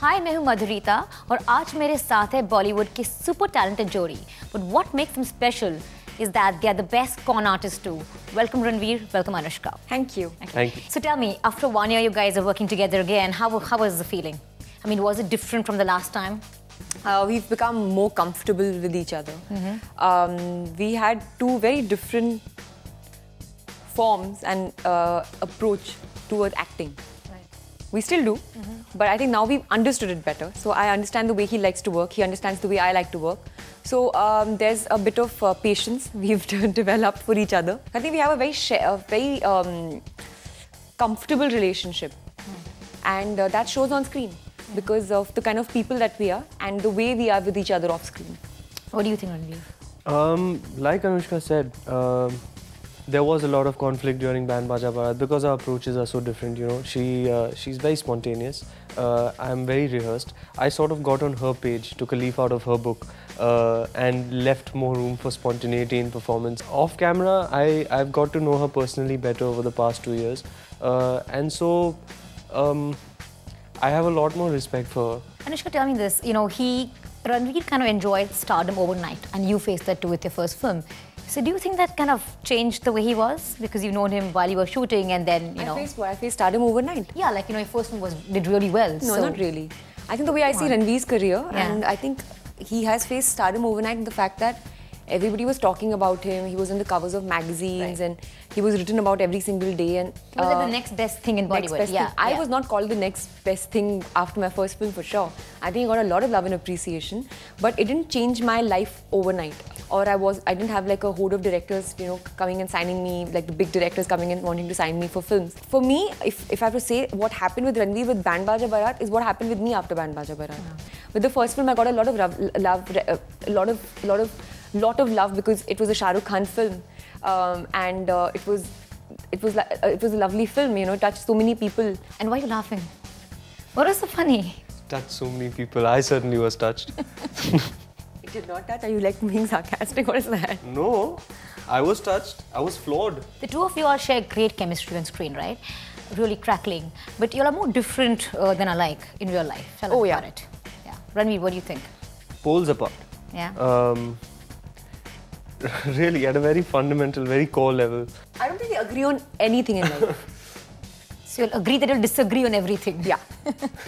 हाय मैं हूँ मधुरिता और आज मेरे साथ है बॉलीवुड की सुपर टैलेंटेड जोड़ी. But what makes them special is that they are the best con artists too. Welcome Ranveer, welcome Anushka. Thank you. Okay. Thank you. So tell me, after 1 year you guys are working together again, how was the feeling? I mean, was it different from the last time? We've become more comfortable with each other. We had two very different forms and approach toward acting. We still do, but I think now we've understood it better. So I understand the way he likes to work. He understands the way I like to work. So there's a bit of patience we've developed for each other. I think we have a very comfortable relationship, and that shows on screen because of the kind of people that we are and the way we are with each other off screen. What do you think, Ranveer? Like Anushka said, there was a lot of conflict during Band Baja Barat because our approaches are so different. You know, she's very spontaneous. I'm very rehearsed. I sort of got on her page, took a leaf out of her book, and left more room for spontaneity in performance. Off camera, I've got to know her personally better over the past 2 years, and so I have a lot more respect for her. Anushka, tell me this. You know, Ranveer kind of enjoyed stardom overnight, and you faced that too with your first film. So do you think that kind of changed the way he was? Because you've known him while you were shooting and then, you know... I faced stardom overnight. Yeah, like, you know, your first film did really well. No, so. Not really. I think the way I see Ranveer's career, and I think he has faced stardom overnight in the fact that everybody was talking about him. He was in the covers of magazines and he was written about every single day. And he was like the next best thing in Bollywood. I was not called the next best thing after my first film for sure. I think I got a lot of love and appreciation, but it didn't change my life overnight. Or I didn't have like a horde of directors, you know, coming and signing me, like the big directors coming and wanting to sign me for films. For me, if I have to say what happened with Ranveer with Band Baja Barat is what happened with me after Band Baja Barat. With the first film, I got a lot of love because it was a Shah Rukh Khan film, and it was a lovely film. You know, it touched so many people. And why are you laughing? What was so funny? Touched so many people. I certainly was touched. It did not touch. Are you like being sarcastic? What is that? No, I was touched. I was floored. The two of you all share great chemistry on screen, right? Really crackling. But you all are more different than alike in real life. Tell us about it. Yeah. Ranveer, what do you think? Poles apart. Yeah. Really, at a very fundamental, very core level. I don't think we agree on anything in life. So you'll agree that you'll disagree on everything. Yeah.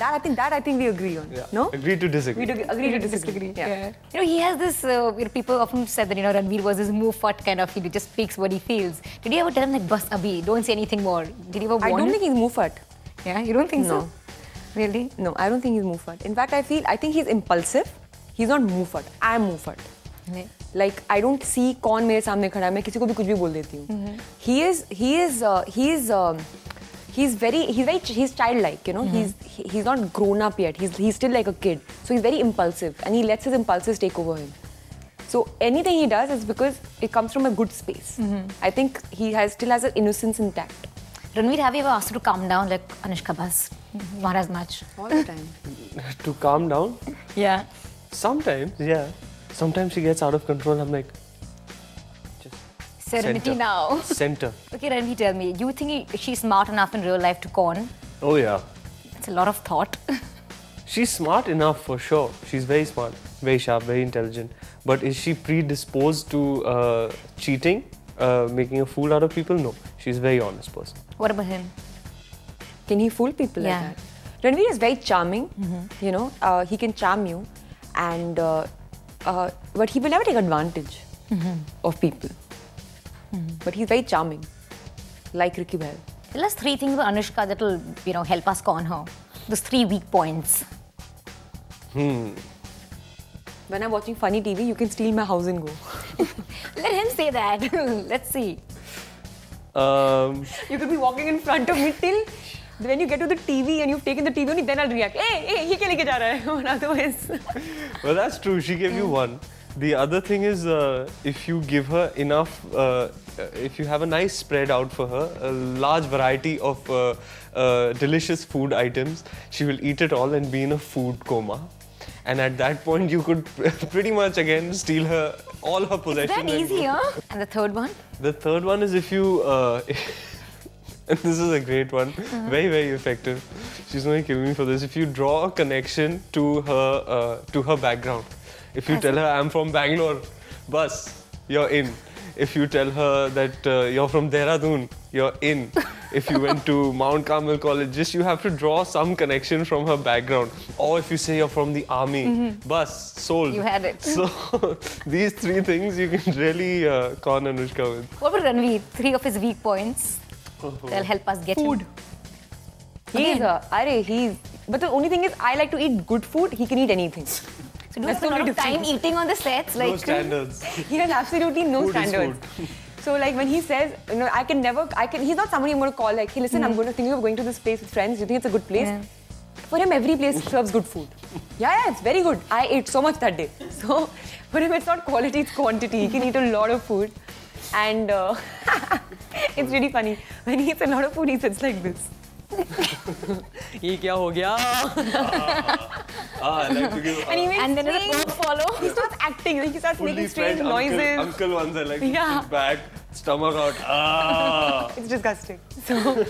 I think we agree on. Yeah. No? Agree to disagree. We agree to disagree. Yeah. You know, he has this, people often said that, you know, Ranveer was this move-fut kind of, he just speaks what he feels. Did you ever tell him like, bus abhi, don't say anything more? Did you ever warn him? I don't think he's move-fut. Yeah, you don't think so? No. Really? No, I don't think he's move-fut. In fact, I think he's impulsive. He's not move-fut. I'm move-fut. Like, I don't see कौन मेरे सामने खड़ा है, मैं किसी को भी कुछ भी बोल देती हूँ. He's childlike, you know. He's not grown up yet. He's still like a kid. So he's very impulsive, and he lets his impulses take over him. So anything he does is because it comes from a good space. I think he still has an innocence intact. Ranveer, have you ever asked her to calm down, like Anushka bas, not as much? All the time. To calm down? Yeah. Sometimes, yeah. Sometimes she gets out of control. I'm like, just serenity now. Center. Okay, Ranveer, tell me, you think she's smart enough in real life to con? Oh yeah. It's a lot of thought. She's smart enough for sure. She's very smart, very sharp, very intelligent. But is she predisposed to cheating, making a fool out of people? No. She's a very honest person. What about him? Can he fool people like that? Ranveer is very charming. You know, he can charm you, and but he will never take advantage of people. But he's very charming, like Ricky Bell. Tell us 3 things about Anushka that will, you know, help us con her. Those 3 weak points. When I'm watching funny TV, you can steal my house and go. Let him say that. Let's see. You could be walking in front of me till when you get to the TV and you've taken the TV only, then I'll react. Hey, he kya leke ja raha hai? Otherwise. Well, that's true. She gave you one. The other thing is, if you give her enough, if you have a nice spread out for her, a large variety of delicious food items, she will eat it all and be in a food coma. And at that point, you could pretty much again steal her all her possessions. It's that easy, huh? And the third one? The third one is if you And this is a great one, very, very effective. She's going to kill me for this. If you draw a connection to her background, if you tell her I'm from Bangalore, bus, you're in. If you tell her that you're from Dehradun, you're in. If you went to Mount Carmel College, just you have to draw some connection from her background. Or if you say you're from the army, bus, sold. You had it. So these three things you can really con Anushka with. What about Ranveer? 3 of his weak points. They'll help us get Food. Him. But the only thing is, I like to eat good food. He can eat anything. So do you That's spend a the lot only of time difference. eating on the sets? Like, No standards. He has absolutely no Food is standards. food. So like when he says, you know, he's not somebody I'm going to call like, hey, listen, I'm going to think of going to this place with friends. Do you think it's a good place? Yeah. For him, every place serves good food. Yeah, it's very good. I ate so much that day. So for him, it's not quality, it's quantity. He can eat a lot of food. And it's really funny. When he eats a lot of food, he sits like this. ये क्या हो गया? I like to give and then a follow. He starts acting, like he starts fully making strange fed noises. uncle ones. I like to Yeah. sit back, stomach out. Ah, It's disgusting. So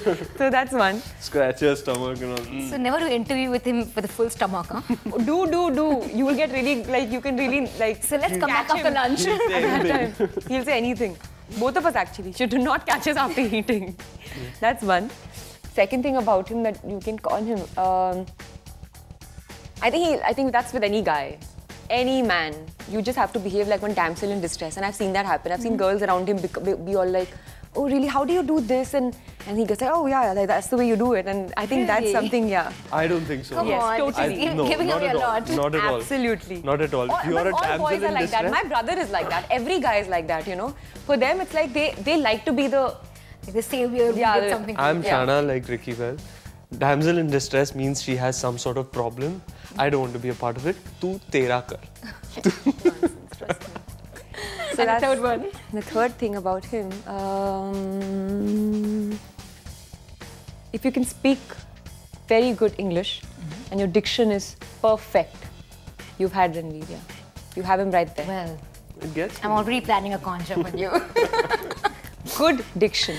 that's one. scratch your stomach and all. So never do interview with him with a full stomach, huh? Do. You will get really, like, you can really, like... So let's come back catch after him. lunch. At that time. He'll say anything. Both of us actually should not catch us after eating. That's one. Second thing about him that you can call him, I think that's with any guy, any man. You just have to behave like one damsel in distress, and I've seen that happen. I've seen girls around him be all like, "Oh, really? How do you do this?" And he goes like, "Oh, yeah, like that's the way you do it." And I think that's Really? something, yeah. I don't think so. Come Yes, on. totally. You're giving not away at a all. lot. Not at all. Absolutely. Not at all. If you But are a all damsel boys are in like that. distress, My brother is like that. Every guy is like that, you know. For them, it's like they like to be the... The savior who Yeah, did something. I'm Yeah. Shana like Ricky Bell. Damsel in distress means she has some sort of problem. I don't want to be a part of it. Tu tera kar. So And the that's third one. the third thing about him. If you can speak very good English and your diction is perfect, you've had Ranveer. Yeah. You have him right there. Well, It gets I'm already planning a con job on you. Good diction.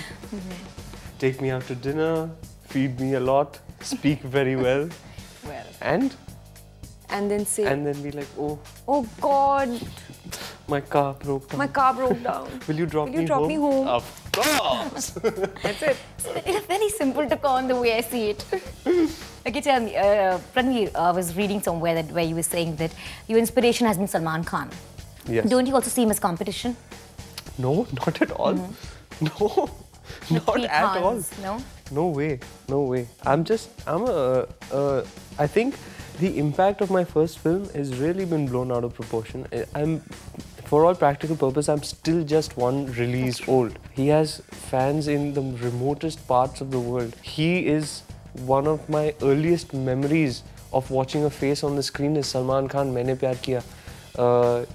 take me out to dinner, feed me a lot, speak very well, Well. and And then be like, oh, oh God, my car broke down. my car broke down. Will you drop Will me you drop home? me home? Of course. That's it. It's very simple to con the way I see it. Okay, tell me, Ranveer, I was reading somewhere where you were saying that your inspiration has been Salman Khan. Yes. Don't you also see him as competition? No, not at all. No, not Three at all. Khans, no? No way, no way. I think the impact of my first film has really been blown out of proportion. For all practical purpose, I'm still just one release old. He has fans in the remotest parts of the world. He is one of my earliest memories of watching a face on the screen is Salman Khan, Maine Pyar Kiya.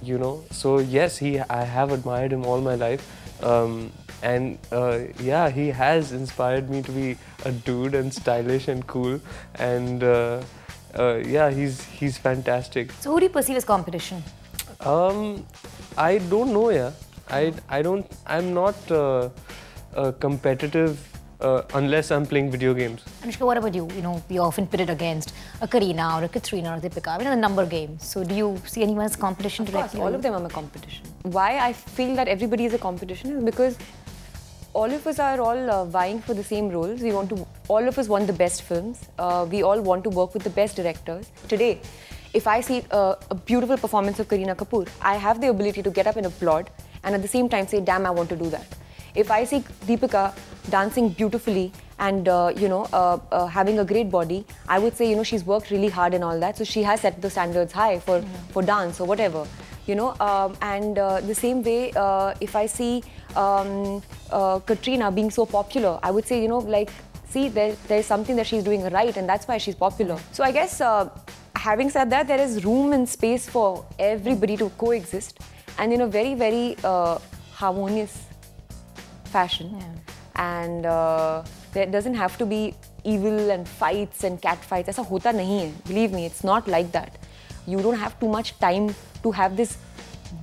You know, so yes, I have admired him all my life. Yeah, he has inspired me to be a dude and stylish and cool. And yeah, he's fantastic. So who do you perceive as competition? I don't know, yeah. I'm not competitive unless I'm playing video games. Anushka, what about you? You know, we often pit it against a Kareena or a Katrina or a Deepika, you know, the number games. So do you see anyone as competition Of course, directly? all of them are my competition. Why I feel that everybody is a competition is because all of us are all vying for the same roles. All of us want the best films. We all want to work with the best directors. Today, if I see a beautiful performance of Kareena Kapoor, I have the ability to get up and applaud and at the same time say, damn, I want to do that. If I see Deepika dancing beautifully and having a great body, I would say, you know, she's worked really hard and all that, so she has set the standards high for dance or whatever, you know. The same way, if I see Katrina being so popular, I would say, you know, like, see, there's something that she's doing right, and that's why she's popular. So I guess, having said that, there is room and space for everybody to coexist, and in a very, very harmonious fashion. Yeah. And there doesn't have to be evil and fights and cat fights. ऐसा होता नहीं है. Believe me, it's not like that. You don't have too much time to have this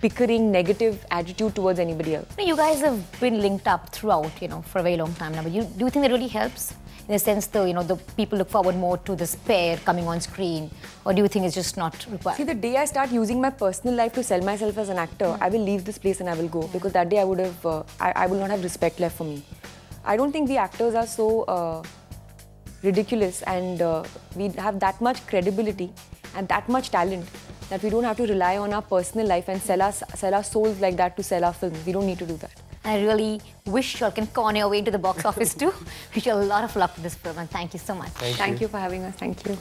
bickering, negative attitude towards anybody else. You guys have been linked up throughout, for a very long time now. But do you think that really helps? In a sense, the people look forward more to this pair coming on screen, or do you think it's just not required? See, the day I start using my personal life to sell myself as an actor, I will leave this place and I will go, because that day I would have, I will not have respect left for me. I don't think we actors are so ridiculous, and we have that much credibility and that much talent that we don't have to rely on our personal life and sell our souls like that to sell our films. We don't need to do that. I really wish you all can corner your way into the box office too. Wish you a lot of luck with this film, and thank you so much. Thank you for having us. Thank you.